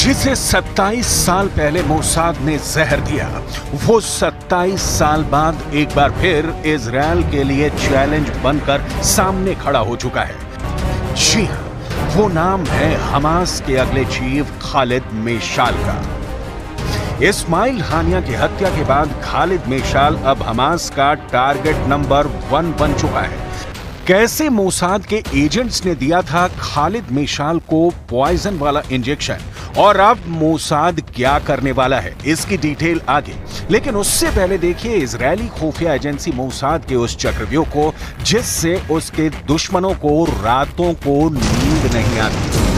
जिसे 27 साल पहले मोसाद ने जहर दिया, वो 27 साल बाद एक बार फिर इजराइल के लिए चैलेंज बनकर सामने खड़ा हो चुका है। जी हां, वो नाम है हमास के अगले चीफ खालिद मेशाल का। इस्माइल हानिया की हत्या के बाद खालिद मेशाल अब हमास का टारगेट नंबर 1 बन चुका है। कैसे मोसाद के एजेंट्स ने दिया था खालिद मेशाल को पॉइजन वाला इंजेक्शन, और अब मोसाद क्या करने वाला है, इसकी डिटेल आगे। लेकिन उससे पहले देखिए इजरायली खुफिया एजेंसी मोसाद के उस चक्रव्यूह को जिससे उसके दुश्मनों को रातों को नींद नहीं आती।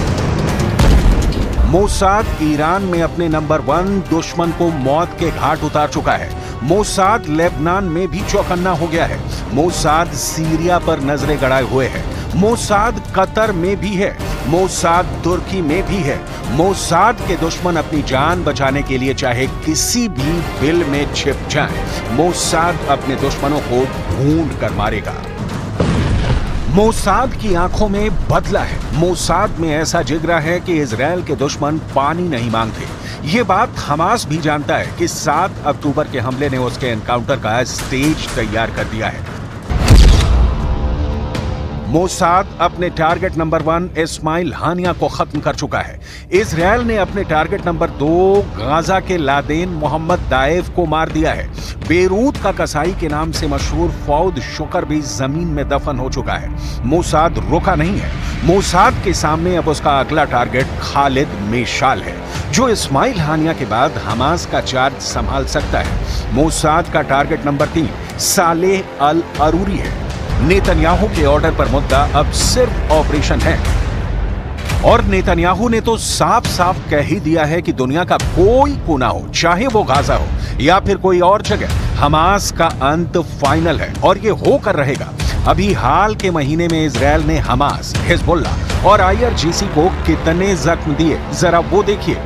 मोसाद ईरान में अपने नंबर 1 दुश्मन को मौत के घाट उतार चुका है। मोसाद लेबनान में भी चौकन्ना हो गया है। मोसाद सीरिया पर नजरें गड़ाए हुए है। मोसाद कतर में भी है। मोसाद तुर्की में भी है। मोसाद के दुश्मन अपनी जान बचाने के लिए चाहे किसी भी बिल में छिप जाएं, मोसाद अपने दुश्मनों को ढूंढ कर मारेगा। मोसाद की आंखों में बदला है। मोसाद में ऐसा जिगरा है कि इजराइल के दुश्मन पानी नहीं मांगते। ये बात हमास भी जानता है कि 7 अक्टूबर के हमले ने उसके एनकाउंटर का स्टेज तैयार कर दिया है। मोसाद अपने टारगेट नंबर 1 इस्माइल हानिया को खत्म कर चुका है। इजराइल ने अपने टारगेट नंबर 2 गाजा के लादेन मोहम्मद दाएफ को मार दिया है। बेरूत का कसाई के नाम से मशहूर फौद शुकर भी जमीन में दफन हो चुका है। मोसाद रुका नहीं है। मोसाद के सामने अब उसका अगला टारगेट खालिद मेशाल है, जो इस्माइल हानिया के बाद हमास का चार्ज संभाल सकता है। मोसाद का टारगेट नंबर 3 सालेह अल अरूरी है। नेतन्याहू के ऑर्डर पर मुद्दा अब सिर्फ ऑपरेशन है, और नेतन्याहू ने तो साफ साफ कह ही दिया है कि दुनिया का कोई कोना हो, चाहे वो गाजा हो या फिर कोई और जगह, हमास का अंत फाइनल है और ये होकर रहेगा। अभी हाल के महीने में इजराइल ने हमास, हिजबुल्लाह और आईआरजीसी को कितने जख्म दिए, जरा वो देखिए।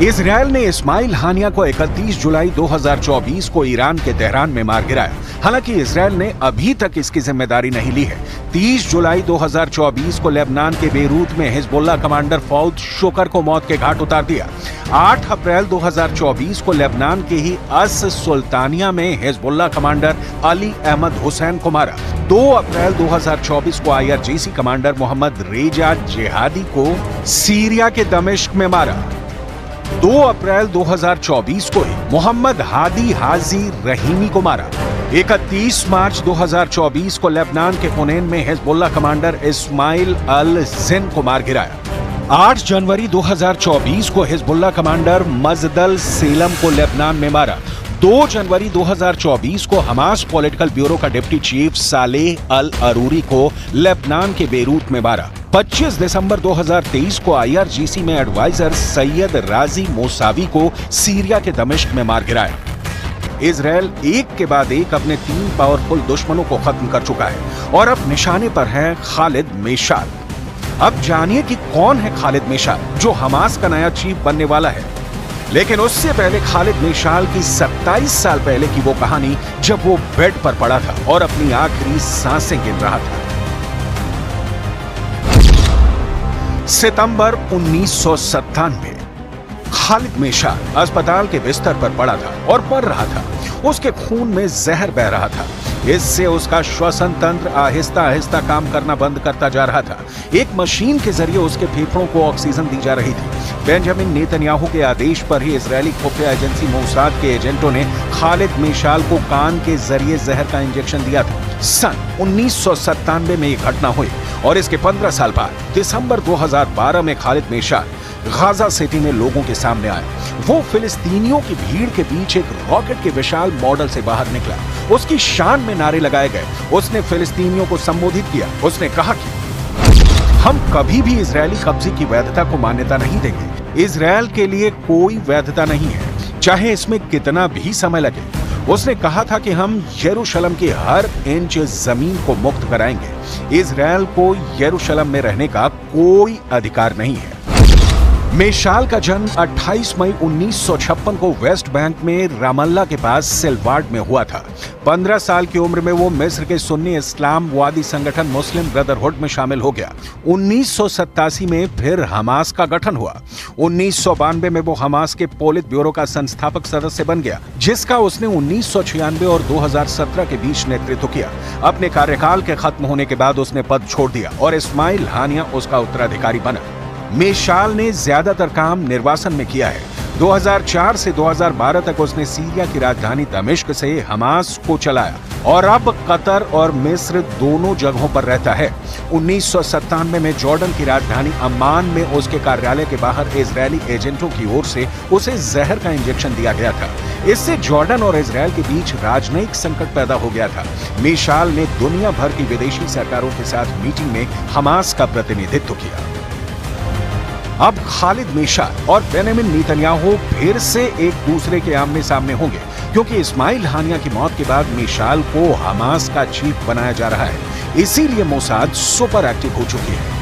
इजराइल ने इस्माइल हानिया को 31 जुलाई 2024 को ईरान के तेहरान में मार गिराया। हालांकि इजराइल ने अभी तक इसकी जिम्मेदारी नहीं ली है। 30 जुलाई 2024 को लेबनान के बेरूत में हिजबुल्लाह कमांडर फौद शुकर को मौत के घाट उतार दिया। 8 अप्रैल 2024 को लेबनान के ही अस सुल्तानिया में Hezbollah commander Ali Ahmad Hussain को मारा। 2 अप्रैल 2024 को आईआरजीसी कमांडर मोहम्मद रेजा जेहादी को सीरिया के दमिश्क में मारा। 2 अप्रैल 2024 को ही मोहम्मद हादी हाजी रहीमी को मारा। 31 मार्च 2024 को लेबनान के पुनेन में हिजबुल्लाह कमांडर इस्माइल अल जिन को मार गिराया। 8 जनवरी 2024 को हिजबुल्लाह कमांडर मजदल सेलम को लेबनान में मारा। 2 जनवरी 2024 को हमास पॉलिटिकल ब्यूरो का डिप्टी चीफ सालेह अल अरूरी को लेबनान के बेरूत में मारा। 25 दिसंबर 2023 को आईआरजीसी में एडवाइजर सैयद राजी मोसावी को सीरिया के दमिश्क में मार गिराया। इजराइल एक के बाद एक अपने 3 पावरफुल दुश्मनों को खत्म कर चुका है और अब निशाने पर है खालिद मेशाल। अब जानिए कि कौन है खालिद मेशाल, जो हमास का नया चीफ बनने वाला है। लेकिन उससे पहले खालिद मेशाल की 27 साल पहले की वो कहानी, जब वो बेड पर पड़ा था और अपनी आखिरी सांसें गिन रहा था। सितंबर 1997 खालिद मेशाल अस्पताल के बिस्तर पर पड़ा था और मर रहा था। उसके खून में जहर बह रहा था। इससे उसका श्वसन तंत्र आहिस्ता आहिस्ता काम करना बंद करता जा रहा था। एक मशीन के जरिए उसके फेफड़ों को ऑक्सीजन दी जा रही थी। बेंजामिन नेतन्याहू के आदेश पर ही इजरायली खुफिया एजेंसी मोसाद के एजेंटों ने खालिद मेशाल को कान के जरिए जहर का इंजेक्शन दिया था। सन 1997 में यह घटना हुई और इसके 15 साल बाद दिसंबर 2012 में खालिद मेशाल गाजा सिटी में लोगों के सामने आया। वो फिलिस्तीनियों की भीड़ के बीच एक रॉकेट के विशाल मॉडल से बाहर निकला। उसकी शान में नारे लगाए गए। उसने फिलिस्तीनियों को संबोधित किया। उसने कहा कि हम कभी भी इजरायली कब्जे की वैधता को मान्यता नहीं देंगे। इजरायल के लिए कोई वैधता नहीं है, चाहे इसमें कितना भी समय लगे। उसने कहा था कि हम यरूशलेम की हर इंच जमीन को मुक्त कराएंगे। इजरायल को यरूशलेम में रहने का कोई अधिकार नहीं है। मेशाल का जन्म 28 मई 1956 को वेस्ट बैंक में रामल्ला के पास सिलवाड में हुआ था। 15 साल की उम्र में वो मिस्र के सुन्नी इस्लामवादी संगठन मुस्लिम ब्रदरहुड में शामिल हो गया। 1987 में फिर हमास का गठन हुआ। 1992 में वो हमास के पोलित ब्यूरो का संस्थापक सदस्य बन गया, जिसका उसने 1996 और 2017 के बीच नेतृत्व किया। अपने कार्यकाल के खत्म होने के बाद उसने पद छोड़ दिया और इस्माइल हानिया उसका उत्तराधिकारी बना। मेशाल ने ज्यादातर काम निर्वासन में किया है। 2004 से 2012 तक उसने सीरिया की राजधानी दमिश्क से हमास को चलाया और अब कतर और मिस्र दोनों जगहों पर रहता है। 1997 में जॉर्डन की राजधानी अम्मान में उसके कार्यालय के बाहर इजरायली एजेंटों की ओर से उसे जहर का इंजेक्शन दिया गया था। इससे जॉर्डन और इजरायल के बीच राजनयिक संकट पैदा हो गया था। मेशाल ने दुनिया भर की विदेशी सरकारों के साथ मीटिंग में हमास का प्रतिनिधित्व किया। अब खालिद मेशाल और बेंयामिन नेतन्याहू फिर से एक दूसरे के आमने सामने होंगे, क्योंकि इस्माइल हानिया की मौत के बाद मेशाल को हमास का चीफ बनाया जा रहा है। इसीलिए मोसाद सुपर एक्टिव हो चुकी है।